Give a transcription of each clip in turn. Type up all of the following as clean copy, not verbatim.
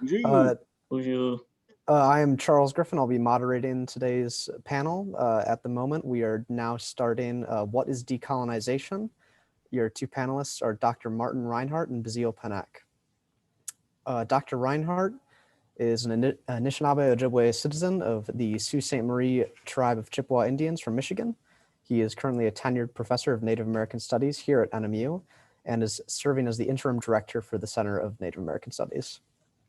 Buju. Buju. I am Charles Griffin. I'll be moderating today's panel. At the moment, we are now starting What is Decolonization? Your two panelists are Dr. Martin Reinhart and Bazile Panek. Dr. Reinhart is an Anishinaabe Ojibwe citizen of the Sault Ste. Marie tribe of Chippewa Indians from Michigan. He is currently a tenured professor of Native American Studies here at NMU and is serving as the interim director for the Center of Native American Studies.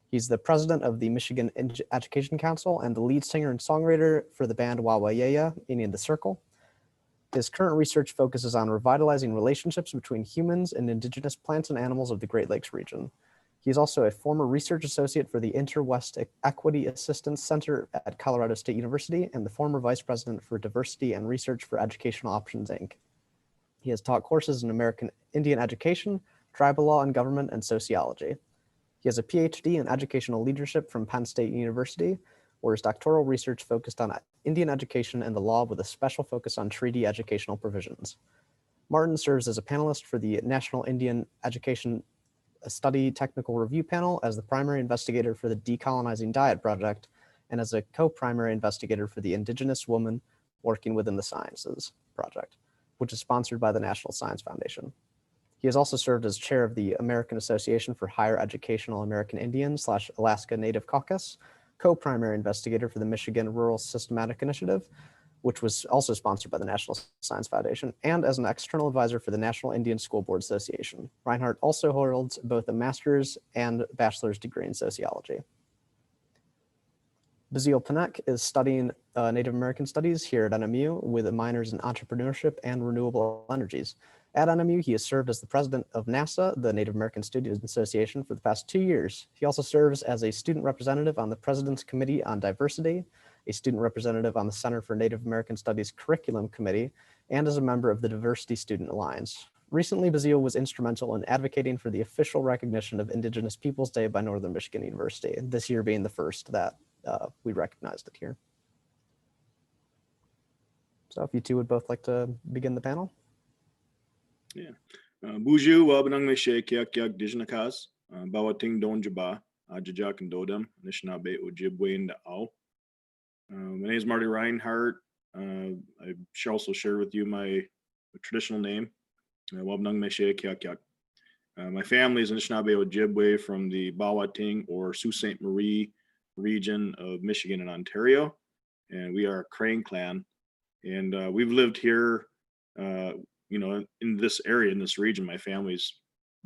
He's the president of the Michigan Education Council and the lead singer and songwriter for the band Wawayeya, meaning The Circle. His current research focuses on revitalizing relationships between humans and indigenous plants and animals of the Great Lakes region. He's also a former research associate for the Inter-West Equity Assistance Center at Colorado State University and the former vice president for Diversity and Research for Educational Options, Inc. He has taught courses in American Indian education, tribal law and government, and sociology. He has a PhD in educational leadership from Penn State University, where his doctoral research focused on Indian education and the law with a special focus on treaty educational provisions. Martin serves as a panelist for the National Indian Education Study Technical Review Panel as the primary investigator for the Decolonizing Diet Project and as a co-primary investigator for the Indigenous Woman Working Within the Sciences Project, which is sponsored by the National Science Foundation. He has also served as chair of the American Association for Higher Educational American Indians / Alaska Native Caucus, co-primary investigator for the Michigan Rural Systematic Initiative, which was also sponsored by the National Science Foundation, and as an external advisor for the National Indian School Board Association. Reinhart also holds both a master's and bachelor's degree in sociology. Bazile Panek is studying Native American Studies here at NMU with a minors in entrepreneurship and renewable energies. At NMU, he has served as the president of NASA, the Native American Students Association, for the past 2 years. He also serves as a student representative on the President's Committee on Diversity, a student representative on the Center for Native American Studies Curriculum Committee, and as a member of the Diversity Student Alliance. Recently, Bazile was instrumental in advocating for the official recognition of Indigenous Peoples Day by Northern Michigan University, this year being the first that we recognized it here. So if you two would both like to begin the panel. Yeah. Buju, wabanang me she kyak dijnakas, bawating don jaba, ajajak and dodem, Anishinaabe Ojibwe and Au. My name is Marty Reinhart. I shall also share with you my traditional name, wabanang me she kyak. My family is Anishinaabe Ojibwe from the Bawating or Sault Ste. Marie region of Michigan and Ontario, and we are a Crane clan, and we've lived here in this area, in this region. My family's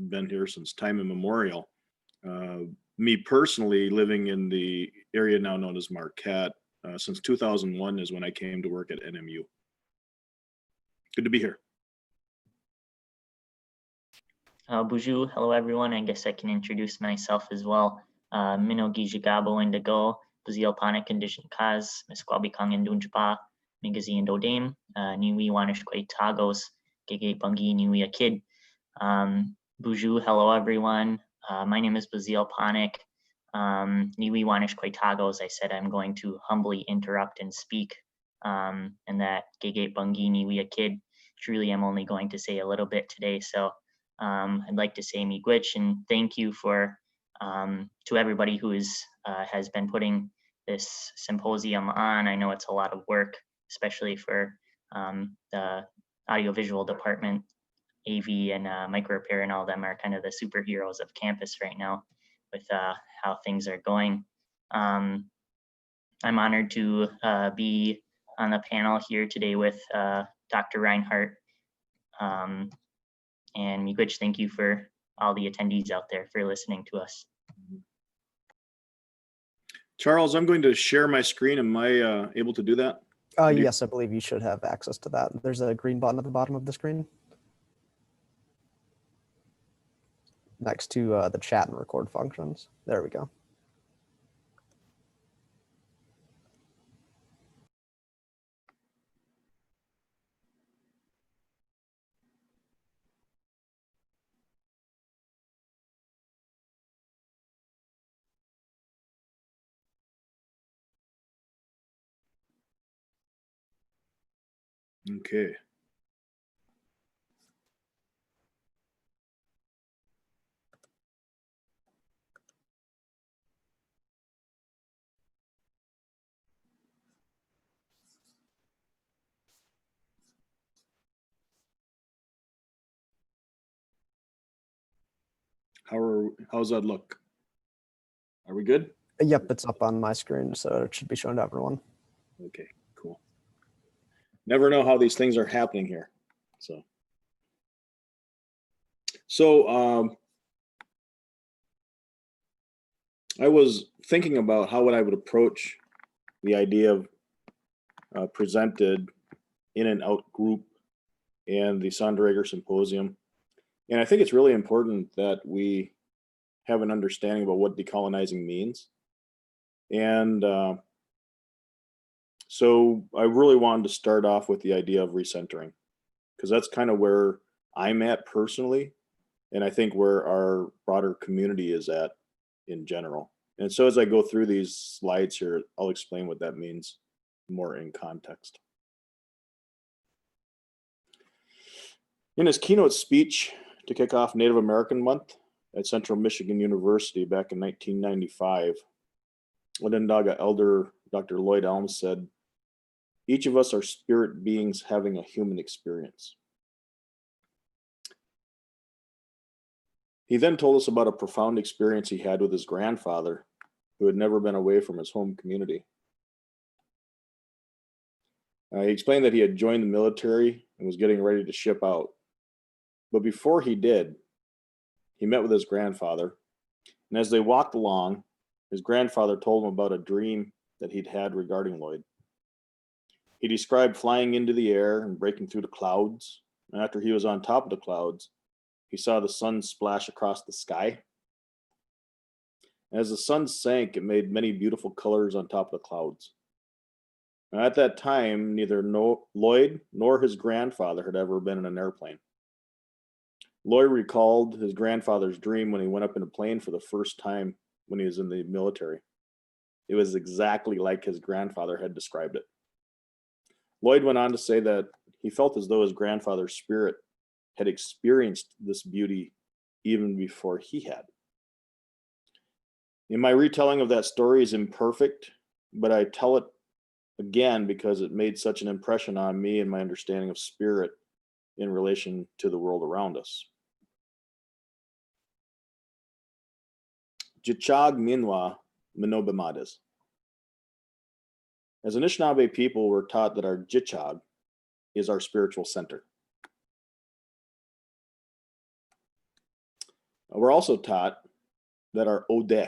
been here since time immemorial. Me personally, living in the area now known as Marquette, since 2001 is when I came to work at NMU. Good to be here. Buju, hello everyone. I guess I can introduce myself as well. Minogi Jigabo and Dago, Bazile Panek and Dijnkaz, Misquabi Kang and Dunjpa, Migazi and Odame, Niwi Wanish Kway Tagos, Gege Bungi Niwi a Kid. Buju, hello everyone. My name is Bazile Panek. Niwi Wanish Kway Tagos. I said I'm going to humbly interrupt and speak, and that Gege Bungi Niwi a Kid. Truly, I'm only going to say a little bit today. So I'd like to say miigwech and thank you for to everybody who has been putting this symposium on. I know it's a lot of work, especially for the audiovisual department. AV and micro repair and all of them are kind of the superheroes of campus right now with how things are going. I'm honored to be on the panel here today with Dr. Reinhart. And miigwech, thank you for all the attendees out there for listening to us. Charles, I'm going to share my screen. Am I able to do that? Yes, I believe you should have access to that. There's a green button at the bottom of the screen next to the chat and record functions. There we go. Okay. How's that look? Are we good? Yep, it's up on my screen, so it should be shown to everyone. Okay, cool. Never know how these things are happening here. So I was thinking about how I would approach the idea of presented in and out group and the Sonderegger Symposium. And I think it's really important that we have an understanding about what decolonizing means. And so I really wanted to start off with the idea of recentering, because that's kind of where I'm at personally, and I think where our broader community is at in general. And so as I go through these slides here, I'll explain what that means more in context. In his keynote speech to kick off Native American Month at Central Michigan University back in 1995, Onondaga elder Dr. Lloyd Elms said, "Each of us are spirit beings having a human experience." He then told us about a profound experience he had with his grandfather, who had never been away from his home community. He explained that he had joined the military and was getting ready to ship out. But before he did, he met with his grandfather, and as they walked along, his grandfather told him about a dream that he'd had regarding Lloyd. He described flying into the air and breaking through the clouds, and after he was on top of the clouds, he saw the sun splash across the sky. As the sun sank, it made many beautiful colors on top of the clouds. And at that time, neither Lloyd nor his grandfather had ever been in an airplane. Lloyd recalled his grandfather's dream when he went up in a plane for the first time when he was in the military. It was exactly like his grandfather had described it. Lloyd went on to say that he felt as though his grandfather's spirit had experienced this beauty even before he had. In my retelling of that story is imperfect, but I tell it again because it made such an impression on me and my understanding of spirit in relation to the world around us. Jichag Minwa Minobimades. As Anishinaabe people, we're taught that our Jichag is our spiritual center. We're also taught that our Ode,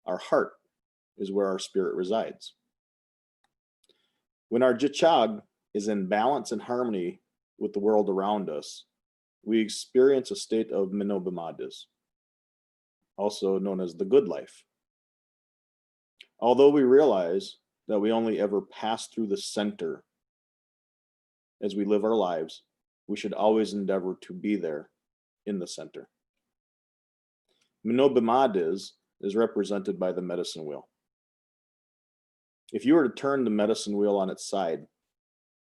our heart, is where our spirit resides. When our Jichag is in balance and harmony with the world around us, we experience a state of Minobimades, also known as the good life. Although we realize that we only ever pass through the center as we live our lives, we should always endeavor to be there in the center. Minobimades is represented by the medicine wheel. If you were to turn the medicine wheel on its side,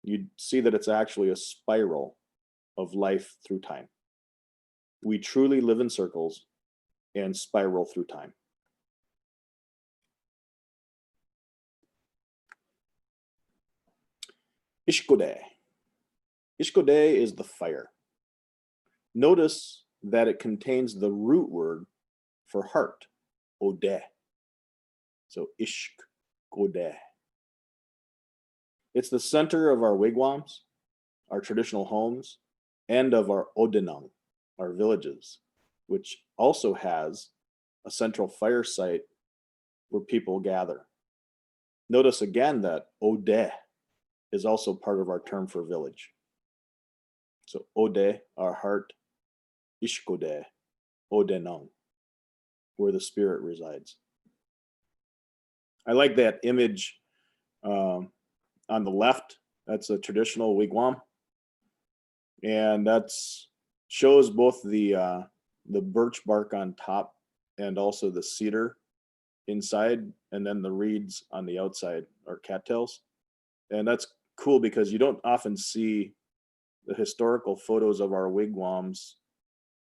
you'd see that it's actually a spiral of life through time. We truly live in circles and spiral through time. Ishkode. Ishkode is the fire. Notice that it contains the root word for heart, Ode. So Ishkode. It's the center of our wigwams, our traditional homes, and of our Odenang, our villages, which also has a central fire site where people gather. Notice again that Ode is also part of our term for village. So Ode, our heart, Ishkode, Odenang, where the spirit resides. I like that image on the left. That's a traditional wigwam, and that's shows both the birch bark on top and also the cedar inside, and then the reeds on the outside are cattails. And that's cool because you don't often see the historical photos of our wigwams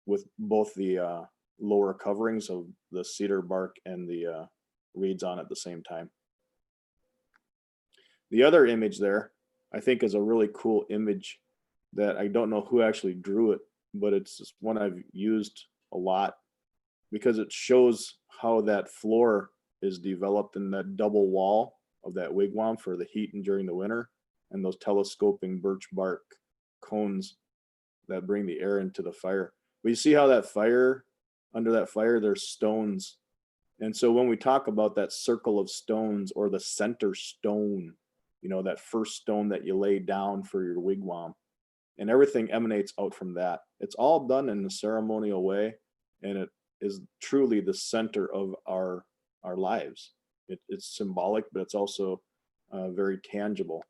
with both the lower coverings of the cedar bark and the reeds on at the same time. The other image there, I think, is a really cool image that I don't know who actually drew it, but it's one I've used a lot because it shows how that floor is developed in that double wall of that wigwam for the heat and during the winter, and those telescoping birch bark cones that bring the air into the fire. But you see how that fire, under that fire, there's stones. And so when we talk about that circle of stones or the center stone, you know, that first stone that you lay down for your wigwam, and everything emanates out from that. It's all done in a ceremonial way, and it is truly the center of our lives. It's symbolic, but it's also very tangible.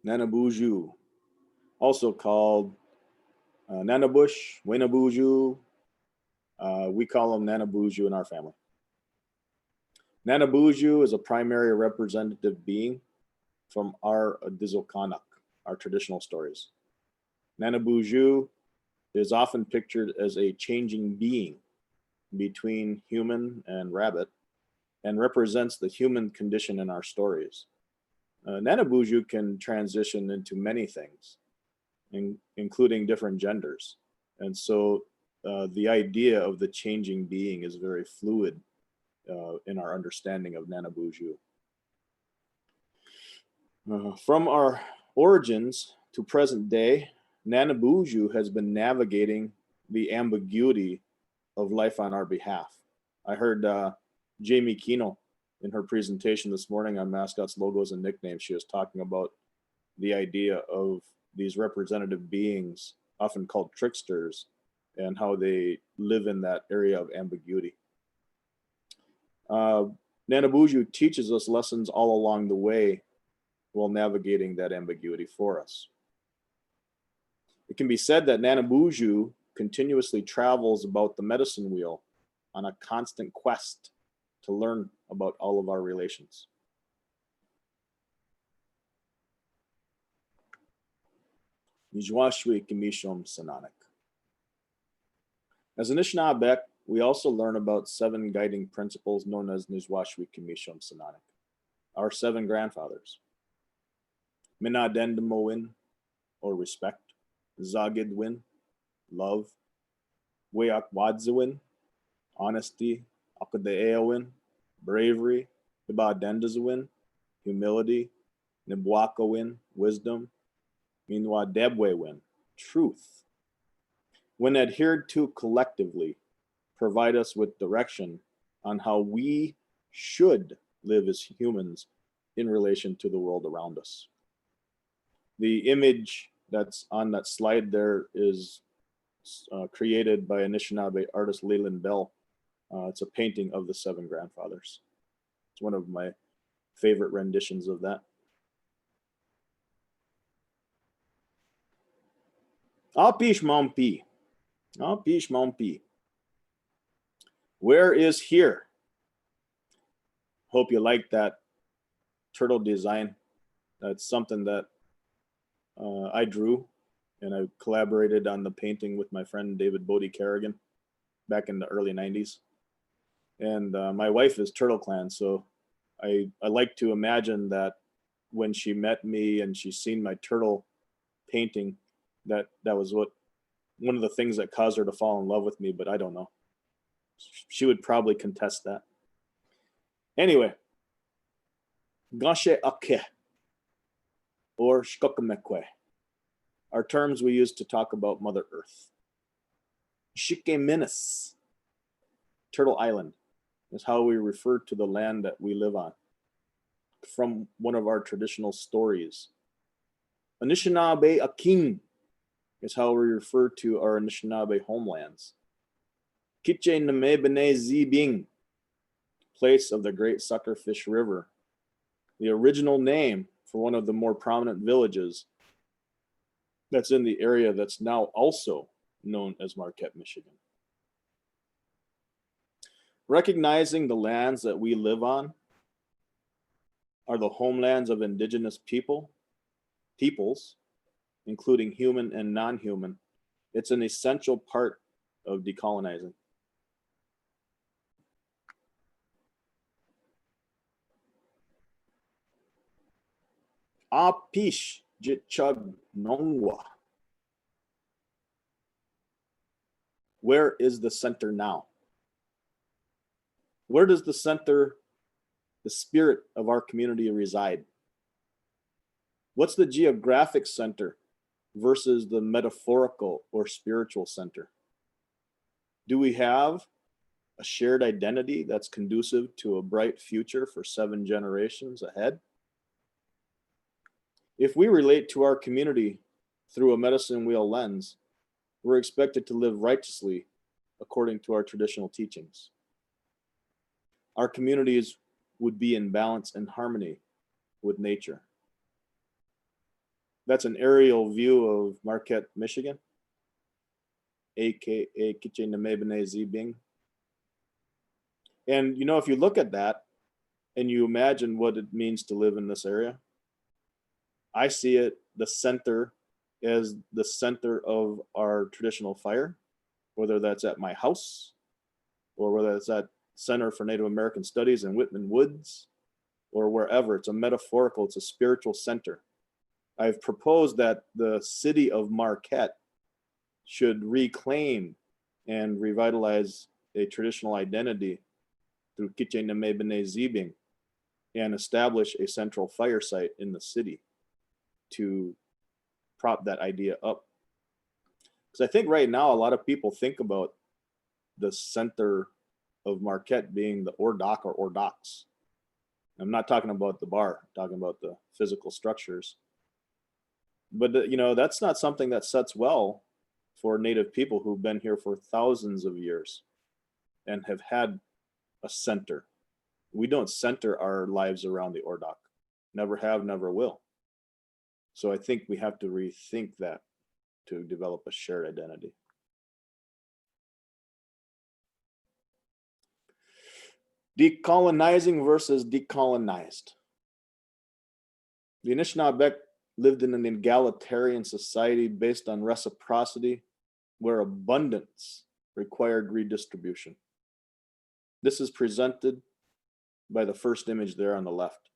Nana Buju, also called Nana Bush, Wena Buju. We call them Nana Buju in our family. Nana Buju is a primary representative being from our Dizokanak, our traditional stories. Nana Buju is often pictured as a changing being between human and rabbit, and represents the human condition in our stories. Nana Buju can transition into many things, including different genders. And so the idea of the changing being is very fluid in our understanding of Nana Buju. From our origins to present day, Nana Buju has been navigating the ambiguity of life on our behalf. I heard Jamie Kino in her presentation this morning on Mascots, Logos, and Nicknames. She was talking about the idea of these representative beings, often called tricksters, and how they live in that area of ambiguity. Nana Buju teaches us lessons all along the way while navigating that ambiguity for us. It can be said that Nana Buju continuously travels about the medicine wheel on a constant quest to learn about all of our relations. Nijwashwi Kimishom Sananik. As Anishinaabek, we also learn about 7 guiding principles known as Nijwashwi Kimishom Sananik, our 7 grandfathers. Minadendamowin, or respect, Zagidwin, love, Weakwadzawin, honesty, Akadeewin, bravery, Ibadendazawin, humility, Nibwakawin, wisdom, Minwadebwewin, truth. When adhered to collectively, provide us with direction on how we should live as humans in relation to the world around us. The image that's on that slide there is created by Anishinaabe artist Leland Bell. It's a painting of the 7 grandfathers. It's one of my favorite renditions of that. Apish Mampi. Apish Mampi. Where is here? Hope you like that turtle design. That's something that I drew, and I collaborated on the painting with my friend David Bodie Kerrigan back in the early 90s. And my wife is Turtle Clan, so I like to imagine that when she met me and she's seen my turtle painting, that was one of the things that caused her to fall in love with me, but I don't know. She would probably contest that. Anyway, Gashe Ake, or Shkokamekwe, are terms we use to talk about Mother Earth. Shike Minas, Turtle Island, is how we refer to the land that we live on, from one of our traditional stories. Anishinaabe Akin is how we refer to our Anishinaabe homelands. Kitche Namebene Zibing, place of the Great Suckerfish River, the original name for one of the more prominent villages that's in the area that's now also known as Marquette, Michigan. Recognizing the lands that we live on are the homelands of indigenous peoples, including human and non-human. It's an essential part of decolonizing. Apish Jitchug Nongwa. where is the center now? Where does the center, the spirit of our community reside? What's the geographic center versus the metaphorical or spiritual center? Do we have a shared identity that's conducive to a bright future for 7 generations ahead? If we relate to our community through a medicine wheel lens, we're expected to live righteously according to our traditional teachings. Our communities would be in balance and harmony with nature. That's an aerial view of Marquette, Michigan, aka Kitchenamebene-Zibing. And you know, if you look at that and you imagine what it means to live in this area, I see it, the center, as the center of our traditional fire, whether that's at my house or whether it's at Center for Native American Studies in Whitman Woods or wherever. It's a metaphorical, it's a spiritual center. I've proposed that the city of Marquette should reclaim and revitalize a traditional identity through Kitchenamebene-Zibing and establish a central fire site in the city to prop that idea up. Because I think right now a lot of people think about the center of Marquette being the Ordoc or Ordocs. I'm not talking about the bar, I'm talking about the physical structures. But you know, that's not something that sets well for Native people who've been here for thousands of years and have had a center. We don't center our lives around the Ordoc. Never have, never will. So I think we have to rethink that to develop a shared identity. Decolonizing versus decolonized. The Anishinaabe lived in an egalitarian society based on reciprocity, where abundance required redistribution. This is presented by the first image there on the left.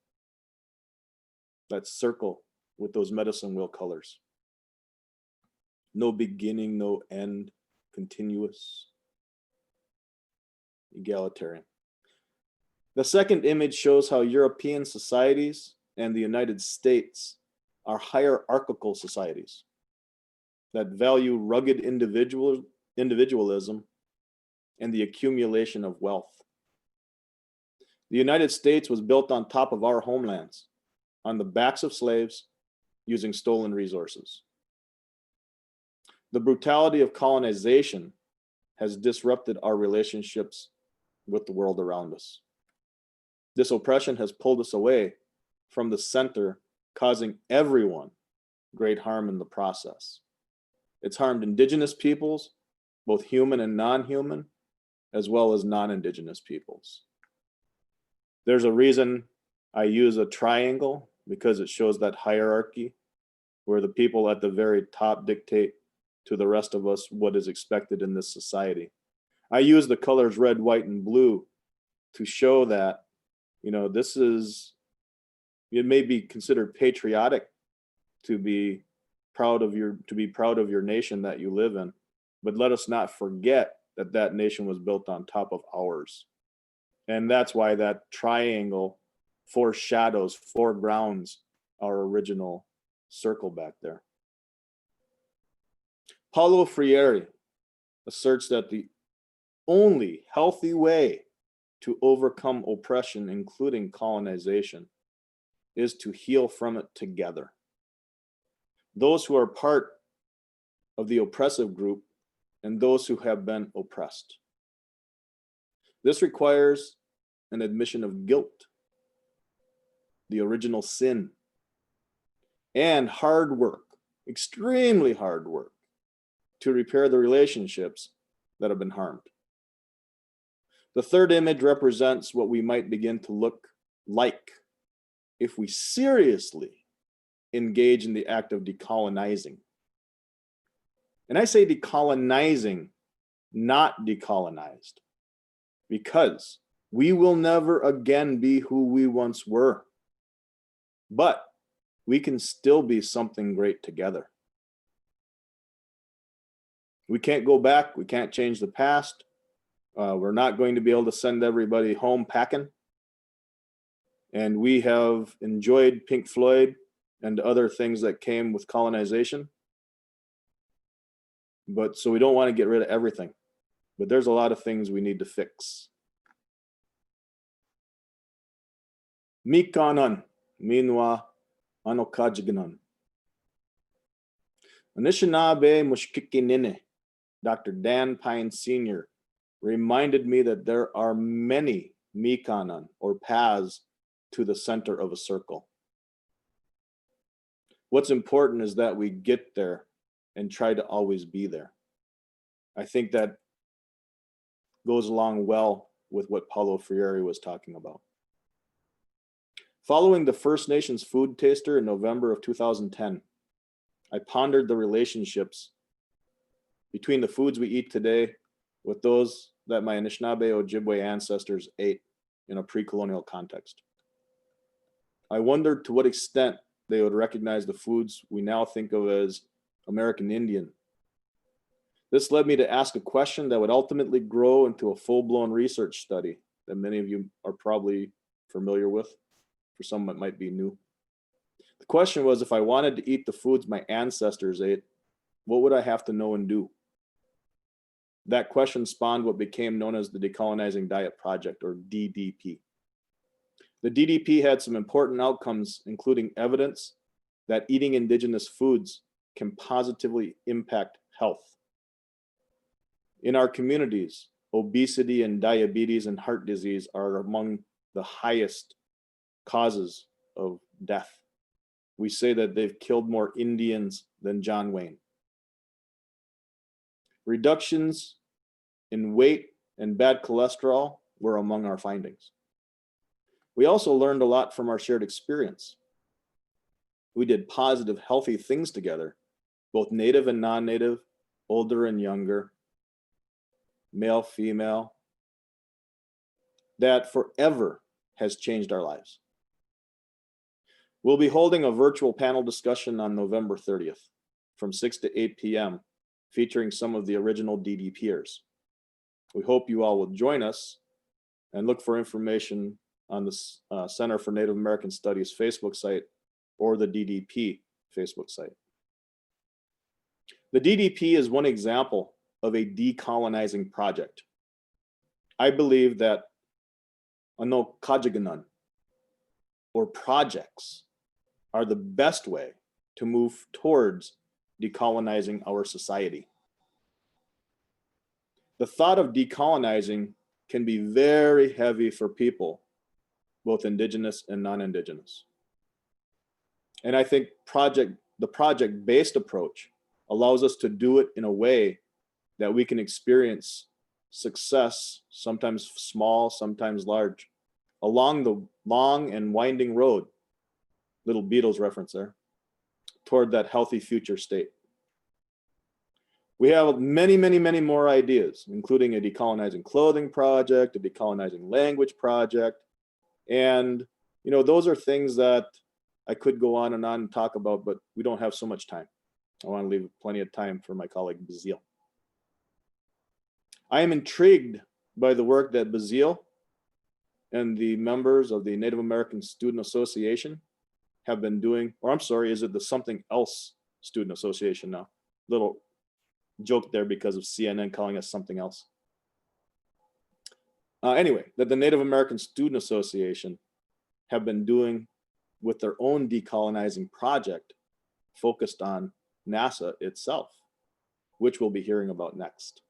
That circle with those medicine wheel colors. No beginning, no end, continuous, egalitarian. The second image shows how European societies and the United States are hierarchical societies that value rugged individualism and the accumulation of wealth. The United States was built on top of our homelands, on the backs of slaves, using stolen resources. The brutality of colonization has disrupted our relationships with the world around us. This oppression has pulled us away from the center, causing everyone great harm in the process. It's harmed indigenous peoples, both human and non-human, as well as non-indigenous peoples. There's a reason I use a triangle, because it shows that hierarchy where the people at the very top dictate to the rest of us what is expected in this society. I use the colors red, white, and blue to show that, you know, this is, it may be considered patriotic to be proud of your nation that you live in, but let us not forget that that nation was built on top of ours. And that's why that triangle foreshadows, foregrounds our original circle back there. Paulo Freire asserts that the only healthy way to overcome oppression, including colonization, is to heal from it together. Those who are part of the oppressive group and those who have been oppressed. This requires an admission of guilt, the original sin, and hard work, extremely hard work, to repair the relationships that have been harmed. The third image represents what we might begin to look like if we seriously engage in the act of decolonizing. And I say decolonizing, not decolonized, because we will never again be who we once were, but we can still be something great together. We can't go back. We can't change the past. We're not going to be able to send everybody home packing. And we have enjoyed Pink Floyd and other things that came with colonization. But so we don't want to get rid of everything. But there's a lot of things we need to fix. Mikanan, minwa, anokajaganan. Anishinaabe Mushkikinine, Dr. Dan Pine Sr. reminded me that there are many mikanan, or paths, to the center of a circle. What's important is that we get there and try to always be there. I think that goes along well with what Paulo Freire was talking about. Following the First Nations food taster in November of 2010, I pondered the relationships between the foods we eat today with those that my Anishinaabe Ojibwe ancestors ate in a pre-colonial context. I wondered to what extent they would recognize the foods we now think of as American Indian. This led me to ask a question that would ultimately grow into a full-blown research study that many of you are probably familiar with. For some, it might be new. The question was, if I wanted to eat the foods my ancestors ate, what would I have to know and do? That question spawned what became known as the Decolonizing Diet Project, or DDP. The DDP had some important outcomes, including evidence that eating indigenous foods can positively impact health. In our communities, obesity and diabetes and heart disease are among the highest causes of death. We say that they've killed more Indians than John Wayne. Reductions in weight and bad cholesterol were among our findings. We also learned a lot from our shared experience. We did positive, healthy things together, both native and non-native, older and younger, male, female, that forever has changed our lives. We'll be holding a virtual panel discussion on November 30th from 6 to 8 p.m. featuring some of the original DDPers. We hope you all will join us and look for information on the Center for Native American Studies Facebook site or the DDP Facebook site. The DDP is one example of a decolonizing project. I believe that Anokajaganan, or projects, are the best way to move towards decolonizing our society. The thought of decolonizing can be very heavy for people, both indigenous and non-indigenous. And I think the project-based approach allows us to do it in a way that we can experience success, sometimes small, sometimes large, along the long and winding road, little Beatles reference there, toward that healthy future state. We have many, many, many more ideas, including a decolonizing clothing project, a decolonizing language project. And, you know, those are things that I could go on and talk about, but we don't have so much time. I want to leave plenty of time for my colleague Bazile. I am intrigued by the work that Bazile and the members of the Native American Student Association have been doing, or I'm sorry, is it the Something Else Student Association now? Little joke there because of CNN calling us something else. Anyway, that the Native American Student Association have been doing with their own decolonizing project focused on NASA itself, which we'll be hearing about next.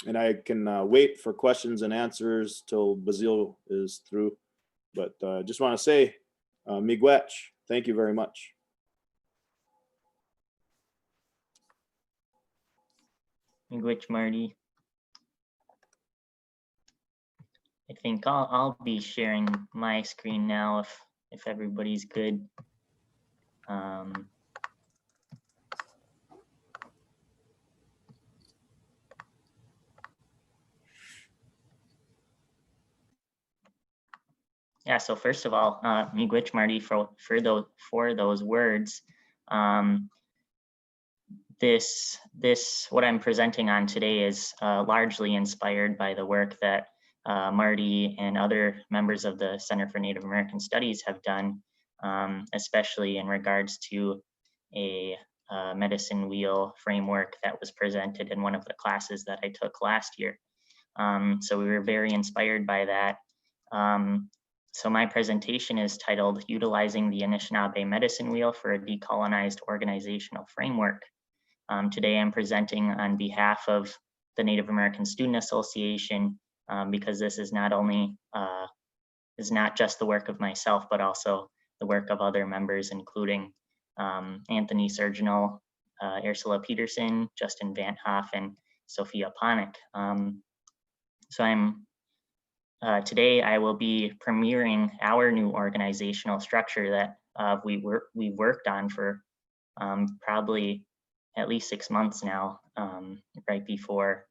And I can wait for questions and answers till Bazile is through, but just want to say, miigwech, thank you very much. Miigwech, Marty. I think I'll be sharing my screen now if everybody's good. Yeah, so first of all, miigwech, Marty, for those words. what I'm presenting on today is largely inspired by the work that Marty and other members of the Center for Native American Studies have done, especially in regards to a medicine wheel framework that was presented in one of the classes that I took last year. So we were very inspired by that. So my presentation is titled Utilizing the Anishinaabe Medicine Wheel for a Decolonized Organizational Framework. Today I'm presenting on behalf of the Native American Student Association, because this is not just the work of myself, but also the work of other members, including Anthony Surginal, Ursula Peterson, Justin Van Hoff, and Sophia Panek. Today I will be premiering our new organizational structure that we worked on for probably at least 6 months now, right before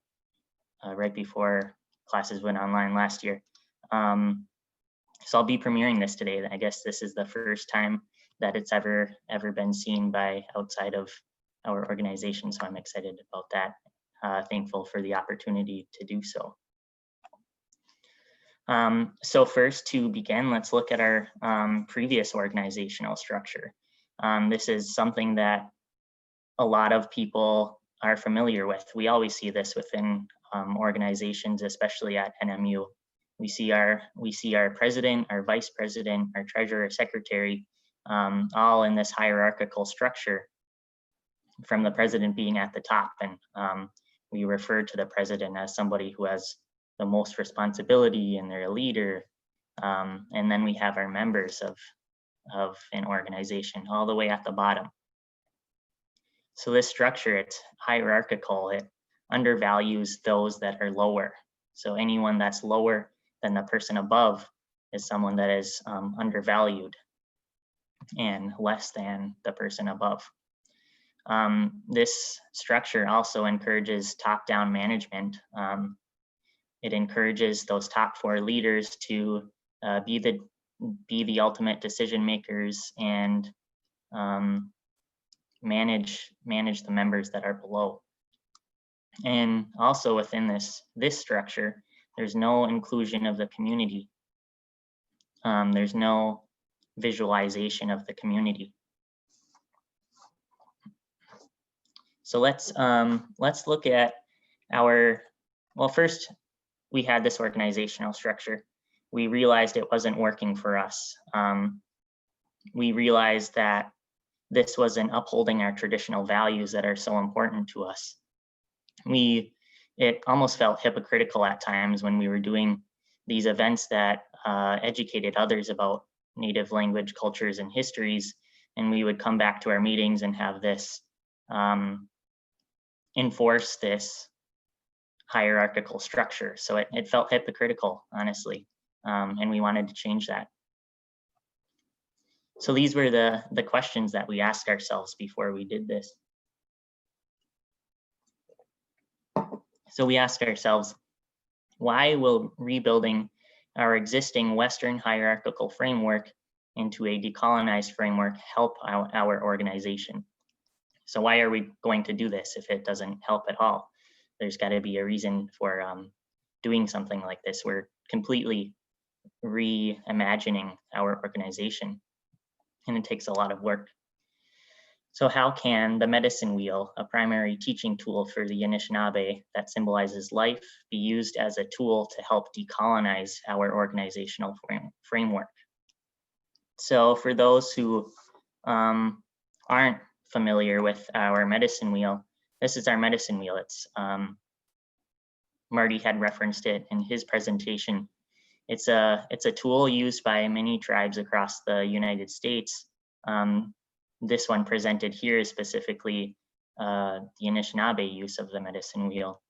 classes went online last year. So I'll be premiering this today. I guess this is the first time that it's ever been seen by outside of our organization. So I'm excited about that. Thankful for the opportunity to do so. So first, to begin, let's look at our previous organizational structure. This is something that a lot of people are familiar with. We always see this within organizations, especially at NMU. We see our president, our vice president, our treasurer, secretary, all in this hierarchical structure, from the president being at the top. And we refer to the president as somebody who has the most responsibility and they're a leader. And then we have our members of an organization all the way at the bottom. So this structure, it's hierarchical. It undervalues those that are lower. So anyone that's lower than the person above is someone that is undervalued and less than the person above. This structure also encourages top-down management. It encourages those top 4 leaders to be the ultimate decision makers and manage the members that are below. And also within this structure, there's no inclusion of the community. There's no visualization of the community. So let's look at well, first we had this organizational structure. We realized it wasn't working for us. We realized that this wasn't upholding our traditional values that are so important to us. It almost felt hypocritical at times when we were doing these events that educated others about Native language, cultures, and histories, and we would come back to our meetings and have this enforce this hierarchical structure. So it felt hypocritical, honestly, and we wanted to change that. So these were the questions that we asked ourselves before we did this. So we asked ourselves, why will rebuilding our existing Western hierarchical framework into a decolonized framework help our organization? So why are we going to do this if it doesn't help at all? There's got to be a reason for doing something like this. We're completely reimagining our organization, and it takes a lot of work. So how can the medicine wheel, a primary teaching tool for the Anishinaabe that symbolizes life, be used as a tool to help decolonize our organizational framework? So for those who aren't familiar with our medicine wheel, this is our medicine wheel. It's Marty had referenced it in his presentation. It's a tool used by many tribes across the United States. This one presented here is specifically the Anishinaabe use of the medicine wheel.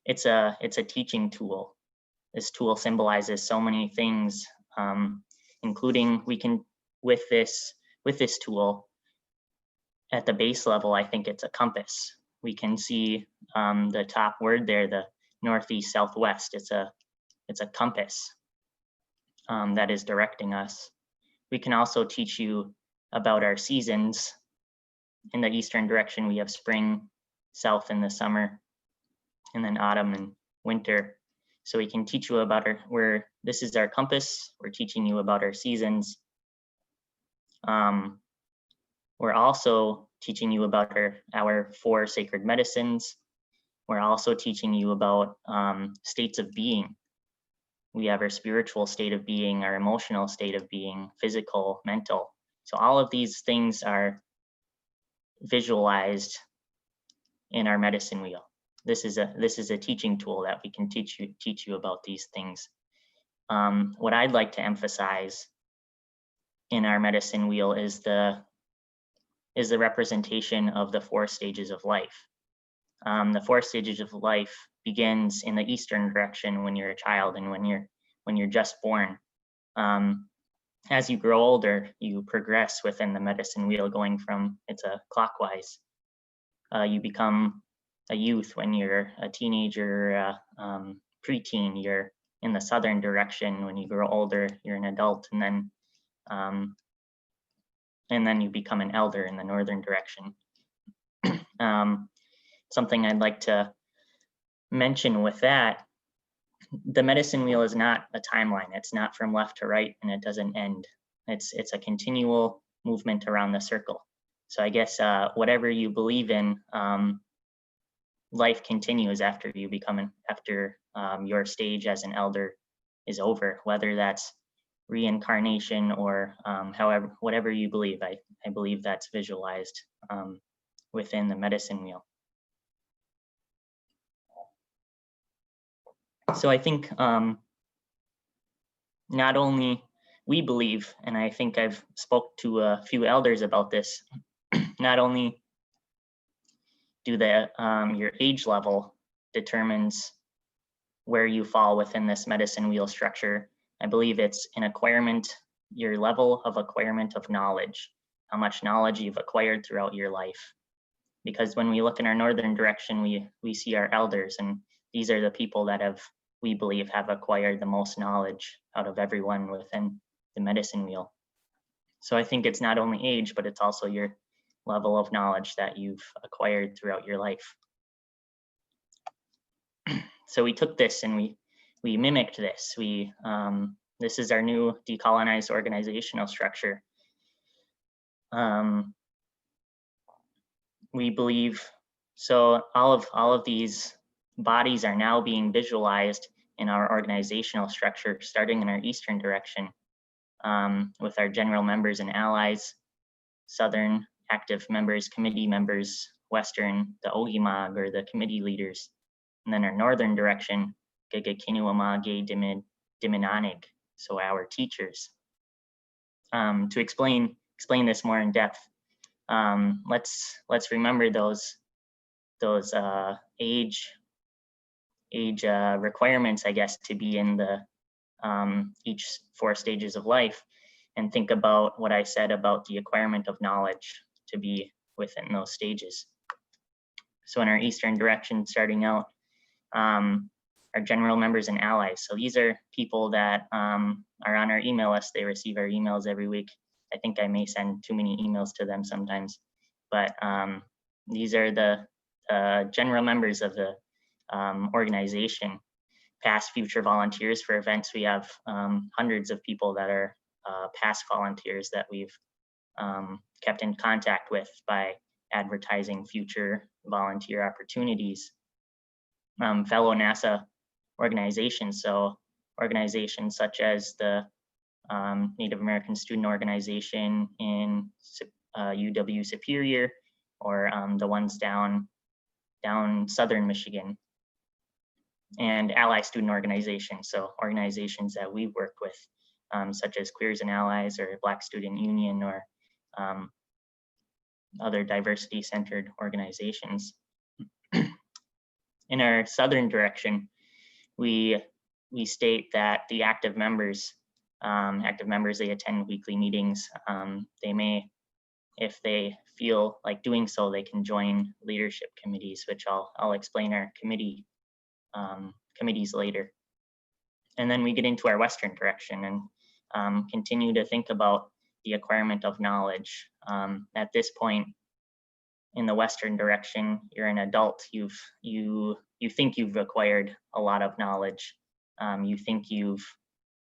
It's a teaching tool. This tool symbolizes so many things, including we can with this tool at the base level. I think it's a compass. We can see the top word there, the northeast southwest. It's a compass that is directing us. We can also teach you about our seasons In the eastern direction, we have spring, south in the summer, and then autumn and winter. So we can teach you about this is our compass. We're teaching you about our seasons. We're also teaching you about our 4 sacred medicines. We're also teaching you about states of being. We have our spiritual state of being, our emotional state of being, physical, mental. So all of these things are visualized in our medicine wheel. This is a teaching tool that we can teach you about these things. What I'd like to emphasize in our medicine wheel is the representation of the 4 stages of life. The 4 stages of life begins in the eastern direction when you're a child and when you're just born. As you grow older, you progress within the medicine wheel, going from it's a clockwise. You become a youth when you're a teenager, preteen. You're in the southern direction. When you grow older, you're an adult, and then you become an elder in the northern direction. Something I'd like to mention with that, the medicine wheel is not a timeline. It's not from left to right, and it doesn't end. It's a continual movement around the circle. So I guess whatever you believe in, life continues after your stage as an elder is over, whether that's reincarnation or whatever you believe. I believe that's visualized within the medicine wheel. So I think not only we believe, and I think I've spoke to a few elders about this, not only do your age level determines where you fall within this medicine wheel structure. I believe it's an acquirement, your level of acquirement of knowledge, how much knowledge you've acquired throughout your life. Because when we look in our northern direction, we see our elders, and these are the people that we believe have acquired the most knowledge out of everyone within the medicine wheel. So I think it's not only age, but it's also your level of knowledge that you've acquired throughout your life. So we took this and we mimicked this. This is our new decolonized organizational structure. We believe, so all of these bodies are now being visualized in our organizational structure, starting in our eastern direction, with our general members and allies, southern active members, committee members, western, the Ogimag or the committee leaders, and then our northern direction, Gegekinuamage Diminanig, so our teachers. To explain this more in depth, let's remember those age requirements, I guess, to be in the each 4 stages of life, and think about what I said about the acquirement of knowledge to be within those stages. So in our eastern direction, starting out, our general members and allies. So these are people that are on our email list. They receive our emails every week. I think I may send too many emails to them sometimes, but these are the general members of the organization. Past, future volunteers for events. We have hundreds of people that are past volunteers that we've kept in contact with by advertising future volunteer opportunities. Fellow NASA organizations, so organizations such as the Native American Student Organization in UW Superior, or the ones down southern Michigan, and ally student organizations, so organizations that we work with, such as Queers and Allies or Black Student Union, or other diversity-centered organizations. In our southern direction, we state that the active members, they attend weekly meetings. They may, if they feel like doing so, they can join leadership committees, which I'll explain our committees later. And then we get into our western direction and continue to think about the acquirement of knowledge. At this point, in the Western direction, you're an adult. You think you've acquired a lot of knowledge. You think you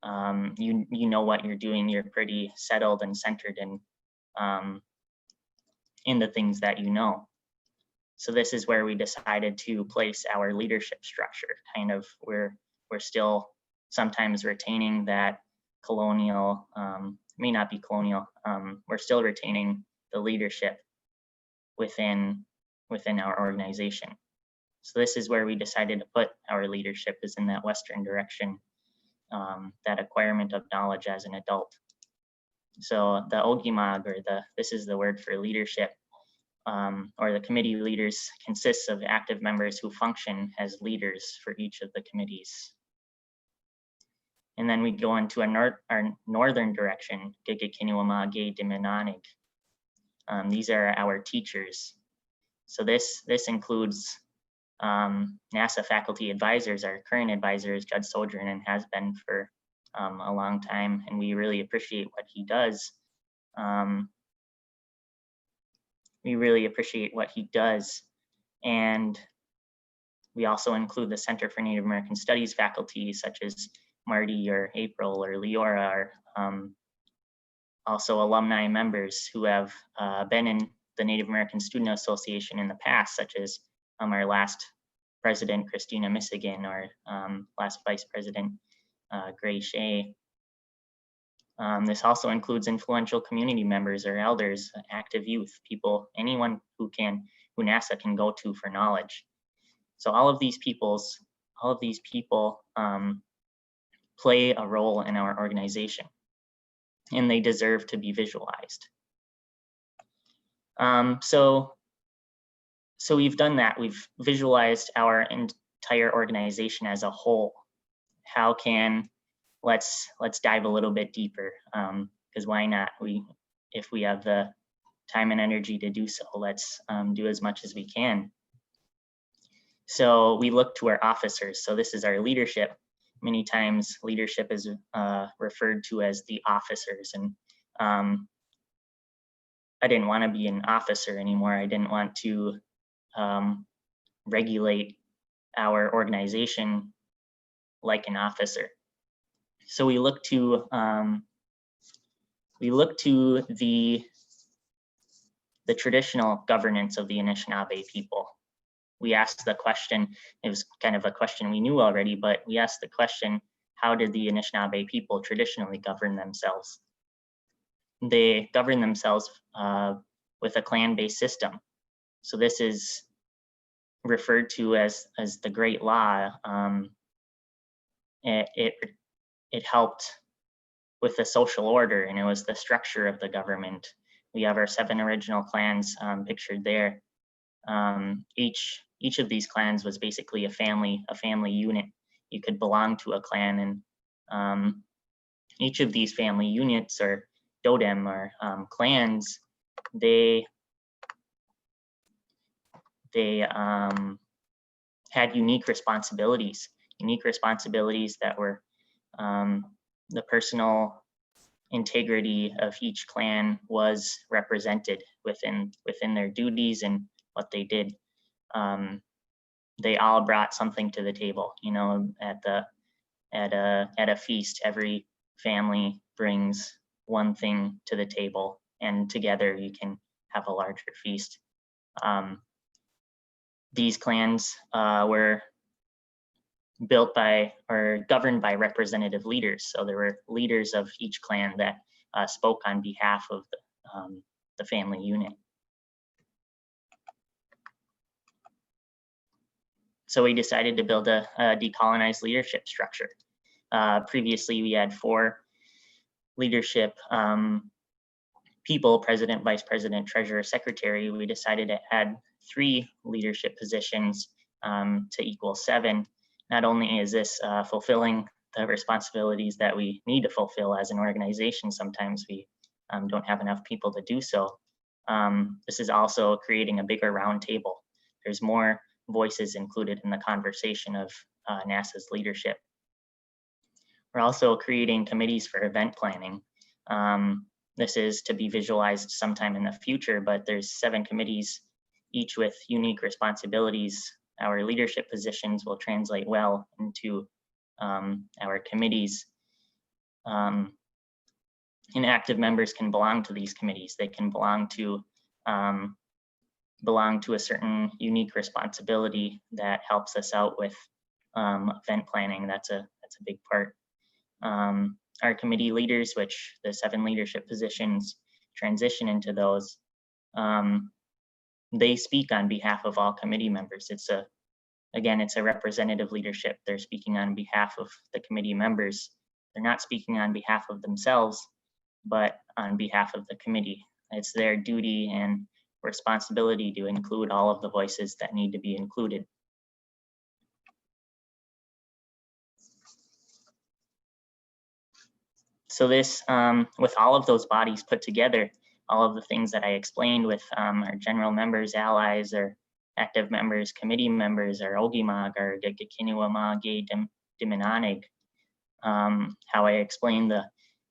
know what you're doing. You're pretty settled and centered in the things that you know. So this is where we decided to place our leadership structure. Kind of, we're still sometimes retaining that colonial, may not be colonial. We're still retaining the leadership within our organization. So this is where we decided to put our leadership, is in that Western direction, that acquirement of knowledge as an adult. So the Ogimag, or this is the word for leadership, or the committee leaders, consists of active members who function as leaders for each of the committees. And then we go into our northern direction, Gegekinuamage Diminanig. These are our teachers. So this includes NASA faculty advisors. Our current advisor is Judd Sojourn and has been for a long time, and we really appreciate what he does. And we also include the Center for Native American Studies faculty, such as Marty or April or Leora, or also alumni members who have been in the Native American Student Association in the past, such as our last president, Christina Missigan, or last vice president, Gray Shea. This also includes influential community members or elders, active youth, people, anyone who NASA can go to for knowledge. So all of these people play a role in our organization, and they deserve to be visualized. So we've done that. We've visualized our entire organization as a whole. Let's dive a little bit deeper, because why not? If we have the time and energy to do so, let's do as much as we can. So we look to our officers. So this is our leadership. Many times leadership is referred to as the officers, and I didn't want to be an officer anymore. I didn't want to regulate our organization like an officer. So we look to the traditional governance of the Anishinaabe people. We asked the question, it was kind of a question we knew already, but we asked the question, how did the Anishinaabe people traditionally govern themselves? They govern themselves with a clan-based system. So this is referred to as the Great Law. It helped with the social order, and it was the structure of the government. We have our 7 original clans pictured there. Each of these clans was basically a family unit. You could belong to a clan, and each of these family units, or dodem, or clans, they had unique responsibilities that were the personal integrity of each clan was represented within their duties and what they did. They all brought something to the table. You know, at a feast, every family brings one thing to the table, and together you can have a larger feast. These clans were built by or governed by representative leaders. So there were leaders of each clan that spoke on behalf of the family unit. So we decided to build a decolonized leadership structure. Previously, we had 4 leadership people: president, vice president, treasurer, secretary. We decided to add 3 leadership positions to equal 7. Not only is this fulfilling the responsibilities that we need to fulfill as an organization, sometimes we don't have enough people to do so. This is also creating a bigger round table. There's more voices included in the conversation of NASA's leadership. We're also creating committees for event planning. This is to be visualized sometime in the future, but there's 7 committees each with unique responsibilities, our leadership positions will translate well into our committees. Inactive members can belong to these committees. They can belong to a certain unique responsibility that helps us out with event planning. That's a big part. Our committee leaders, which the 7 leadership positions transition into those, they speak on behalf of all committee members. Again, it's a representative leadership. They're speaking on behalf of the committee members. They're not speaking on behalf of themselves, but on behalf of the committee. It's their duty and responsibility to include all of the voices that need to be included. So this, with all of those bodies put together, all of the things that I explained with our general members, allies, or active members, committee members, or Ogimag, or Gakinuamage Diminanig, how I explained the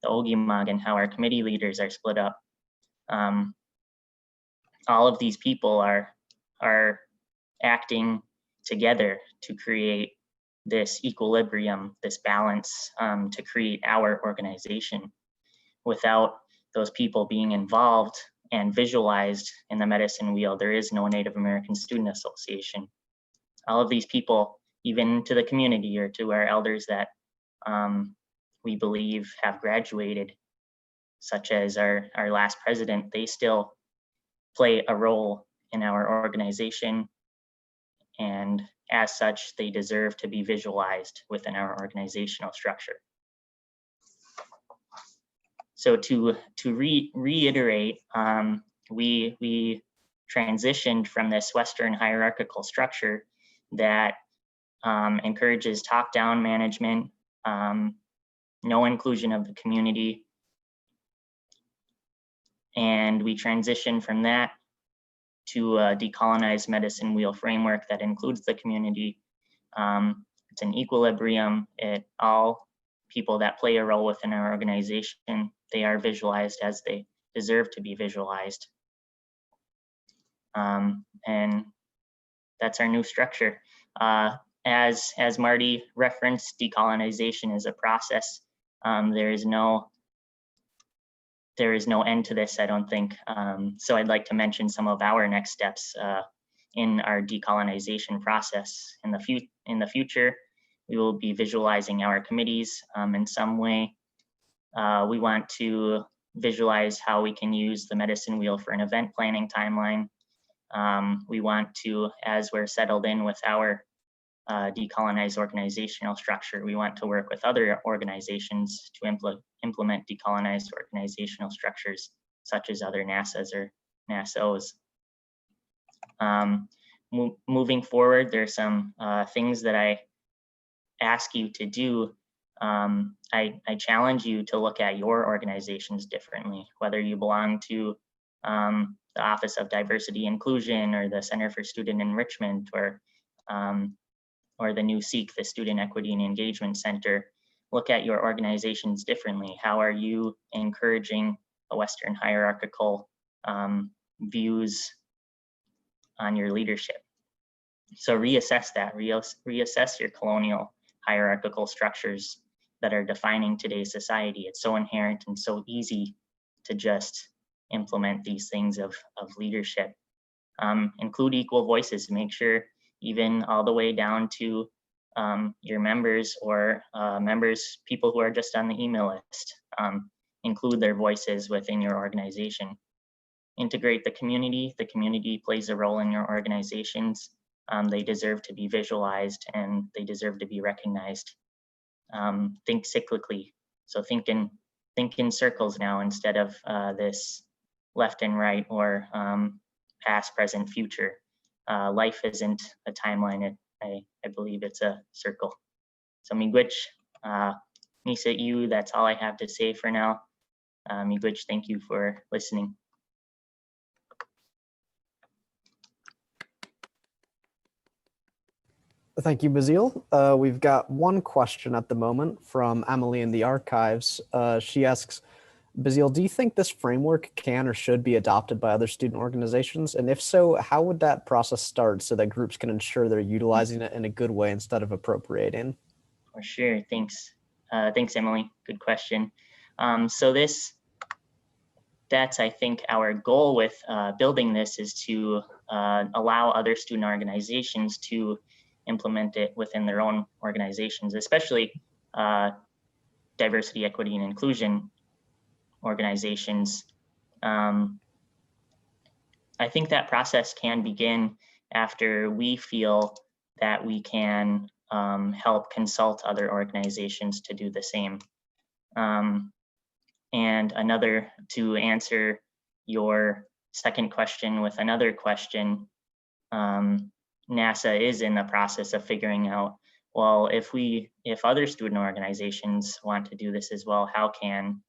Ogimag and how our committee leaders are split up. All of these people are acting together to create this equilibrium, this balance, to create our organization. Without those people being involved and visualized in the medicine wheel, there is no Native American Student Association. All of these people, even to the community or to our elders that we believe have graduated, such as our last president, they still play a role in our organization, and as such, they deserve to be visualized within our organizational structure. So to reiterate, we transitioned from this Western hierarchical structure that encourages top-down management, no inclusion of the community, and we transitioned from that to a decolonized medicine wheel framework that includes the community. It's an equilibrium. All people that play a role within our organization, they are visualized as they deserve to be visualized. And that's our new structure. As Marty referenced, decolonization is a process. There is no end to this, I don't think. So I'd like to mention some of our next steps in our decolonization process. In the future, we will be visualizing our committees in some way. We want to visualize how we can use the medicine wheel for an event planning timeline. We want to, as we're settled in with our decolonized organizational structure, we want to work with other organizations to implement decolonized organizational structures, such as other NASAs or NASOs. Moving forward, there's some things that I ask you to do. I challenge you to look at your organizations differently, whether you belong to the Office of Diversity Inclusion or the Center for Student Enrichment, or the new SEEK, the Student Equity and Engagement Center. Look at your organizations differently. How are you encouraging a Western hierarchical views on your leadership? So reassess that, reassess your colonial hierarchical structures that are defining today's society. It's so inherent and so easy to just implement these things of leadership. Include equal voices. Make sure, even all the way down to your members or people who are just on the email list, include their voices within your organization. Integrate the community. The community plays a role in your organizations. They deserve to be visualized and they deserve to be recognized. Think cyclically. So think in circles now, instead of this left and right, or past, present, future. Life isn't a timeline. I believe it's a circle. So miigwech, Nisa you, that's all I have to say for now. Miigwech, thank you for listening. Thank you, Bazile. We've got one question at the moment from Emily in the archives. She asks, Bazile, do you think this framework can or should be adopted by other student organizations? And if so, how would that process start so that groups can ensure they're utilizing it in a good way instead of appropriating? For sure. Thanks. Thanks, Emily. Good question. So that's, I think, our goal with building this is to allow other student organizations to implement it within their own organizations, especially diversity, equity, and inclusion organizations. I think that process can begin after we feel that we can help consult other organizations to do the same. And another, to answer your second question with another question, NASA is in the process of figuring out, well, if other student organizations want to do this as well, how can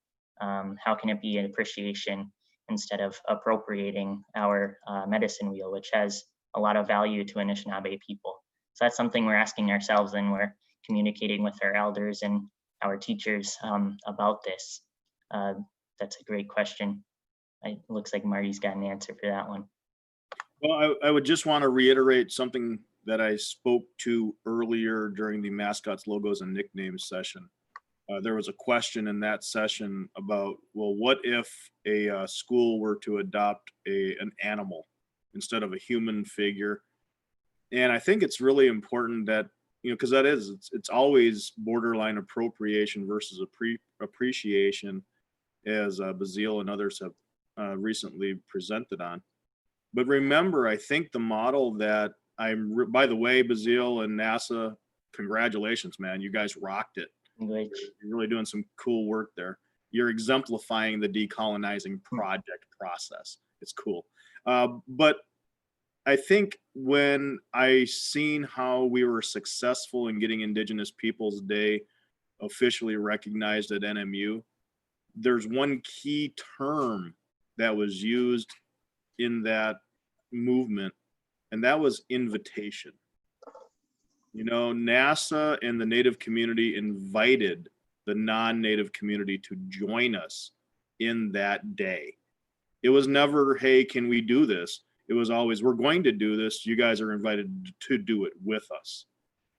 it be an appreciation instead of appropriating our medicine wheel, which has a lot of value to Anishinaabe people? So that's something we're asking ourselves, and we're communicating with our elders and our teachers about this. That's a great question. It looks like Marty's got an answer for that one. Well, I would just want to reiterate something that I spoke to earlier during the mascots, logos, and nicknames session. There was a question in that session about, well, what if a school were to adopt an animal instead of a human figure? And I think it's really important that, because it's always borderline appropriation versus appreciation, as Bazile and others have recently presented on. But remember, I think the model that by the way, Bazile and NASA, congratulations, man. You guys rocked it. You're really doing some cool work there. You're exemplifying the decolonizing project process. It's cool. But I think when I seen how we were successful in getting Indigenous Peoples Day officially recognized at NMU, there's one key term that was used in that movement, and that was invitation. NASA and the Native community invited the non-Native community to join us in that day. It was never, hey, can we do this? It was always, we're going to do this. You guys are invited to do it with us.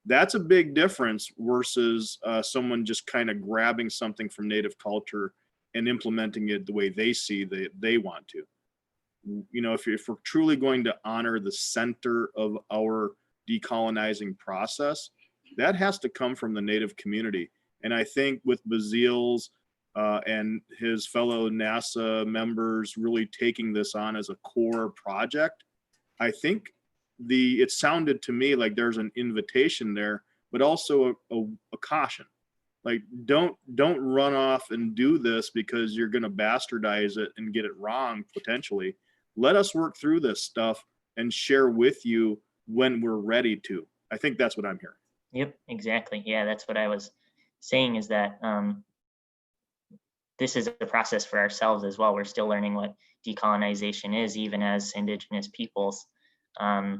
That's a big difference versus someone just kind of grabbing something from Native culture and implementing it the way they see they want to. If we're truly going to honor the center of our decolonizing process, that has to come from the Native community. And I think with Bazile's and his fellow NASA members really taking this on as a core project, I think it sounded to me like there's an invitation there, but also a caution. Like, don't run off and do this because you're going to bastardize it and get it wrong potentially. Let us work through this stuff and share with you when we're ready to. I think that's what I'm hearing. Yep, exactly. Yeah, that's what I was saying, is that this is a process for ourselves as well. We're still learning what decolonization is, even as Indigenous peoples. I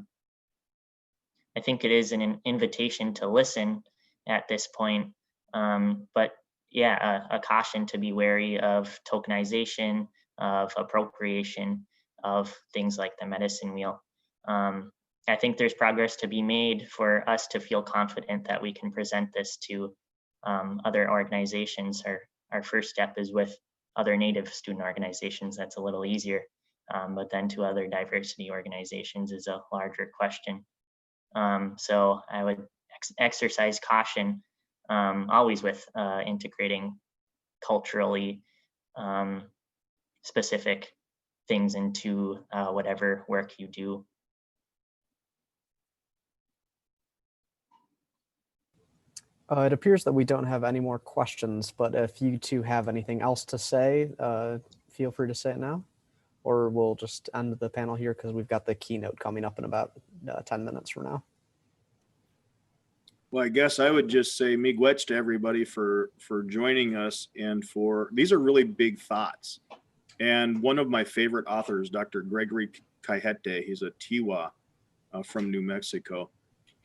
think it is an invitation to listen at this point. But yeah, a caution to be wary of tokenization, of appropriation, of things like the medicine wheel. I think there's progress to be made for us to feel confident that we can present this to other organizations. Our first step is with other Native student organizations. That's a little easier. But then to other diversity organizations is a larger question. So I would exercise caution always with integrating culturally specific things into whatever work you do. It appears that we don't have any more questions, but if you two have anything else to say, feel free to say it now, or we'll just end the panel here because we've got the keynote coming up in about 10 minutes from now. Well, I guess I would just say miigwech to everybody for joining us, and these are really big thoughts. And one of my favorite authors, Dr. Gregory Kaihete, he's a Tiwa from New Mexico.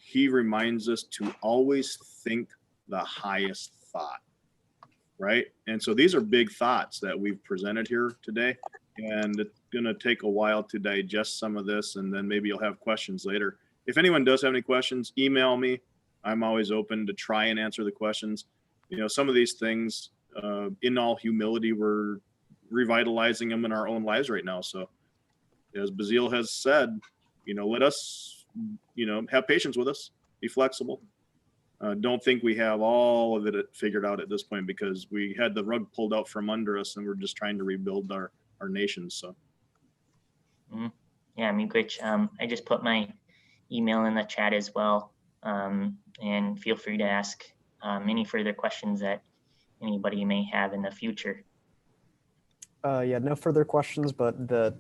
He reminds us to always think the highest thought. right? And so these are big thoughts that we've presented here today, and it's going to take a while to digest some of this, and then maybe you'll have questions later. If anyone does have any questions, email me. I'm always open to try and answer the questions. You know, some of these things, in all humility, we're revitalizing them in our own lives right now. So as Bazile has said, you know, let us, you know, have patience with us, be flexible. Don't think we have all of it figured out at this point, because we had the rug pulled out from under us and we're just trying to rebuild our nation. So. Yeah, I mean, Rich, I just put my email in the chat as well. And feel free to ask any further questions that anybody may have in the future. Yeah, no further questions, but the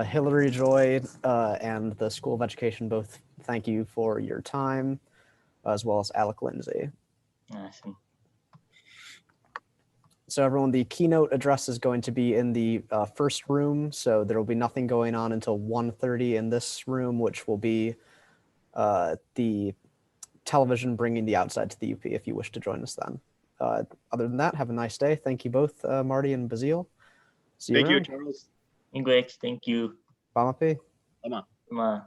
Hillary Joy and the School of Education both thank you for your time, as well as Alec Lindsay. Awesome. So everyone, the keynote address is going to be in the first room. So there will be nothing going on until 1:30 in this room, which will be the television bringing the outside to the UP if you wish to join us then. Other than that, have a nice day. Thank you both, Marty and Bazile. See you Thank you, around. Charles. Thank you. Bye, Mapi. Come on. Come on.